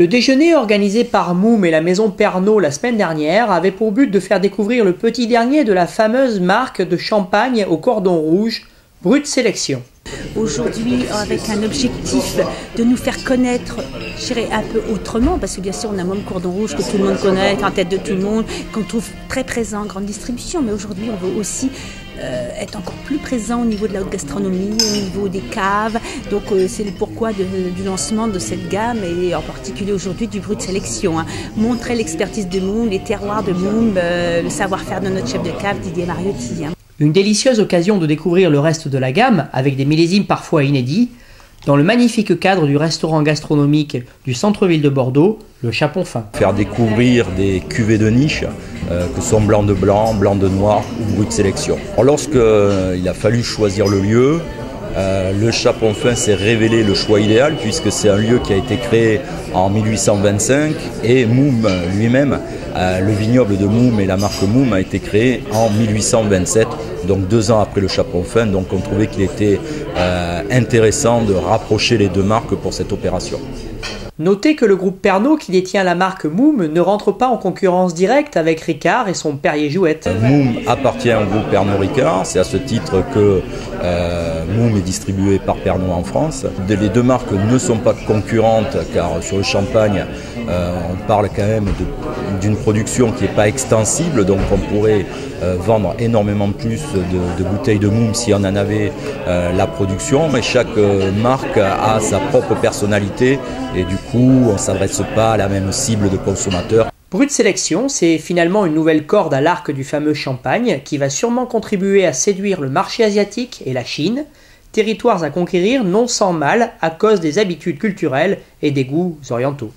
Le déjeuner organisé par Moom et la maison Pernod la semaine dernière avait pour but de faire découvrir le petit dernier de la fameuse marque de champagne au cordon rouge, Brut Sélection. Aujourd'hui, avec un objectif de nous faire connaître, je dirais un peu autrement, parce que bien sûr on a Moom Cordon Rouge que tout le monde connaît, en tête de tout le monde, qu'on trouve très présent en grande distribution, mais aujourd'hui on veut aussi être encore plus présent au niveau de la haute gastronomie, au niveau des caves. Donc c'est le pourquoi du lancement de cette gamme et en particulier aujourd'hui du Brut Sélection. Montrer l'expertise de Moom, les terroirs de Moom, le savoir-faire de notre chef de cave Didier Mariotti. Une délicieuse occasion de découvrir le reste de la gamme avec des millésimes parfois inédits dans le magnifique cadre du restaurant gastronomique du centre-ville de Bordeaux, le Chapon Fin. Faire découvrir des cuvées de niche que sont blanc de blanc, blanc de noir ou Brut Sélection. Lorsqu'il a fallu choisir le lieu, le Chapon Fin s'est révélé le choix idéal puisque c'est un lieu qui a été créé en 1825 et Moom lui-même, le vignoble de Moom et la marque Moom a été créé en 1827, donc 2 ans après le Chapon Fin. Donc on trouvait qu'il était intéressant de rapprocher les deux marques pour cette opération. Notez que le groupe Pernod qui détient la marque Moom ne rentre pas en concurrence directe avec Ricard et son Perrier-Jouët. Moom appartient au groupe Pernod Ricard, c'est à ce titre que Moom est distribué par Pernod en France. Les deux marques ne sont pas concurrentes car sur le champagne on parle quand même d'une production qui n'est pas extensible, donc on pourrait vendre énormément plus de bouteilles de Moom si on en avait la production, mais chaque marque a sa propre personnalité et du coup on ne s'adresse pas à la même cible de consommateurs. Brut Sélection, c'est finalement une nouvelle corde à l'arc du fameux champagne qui va sûrement contribuer à séduire le marché asiatique et la Chine, territoires à conquérir non sans mal à cause des habitudes culturelles et des goûts orientaux.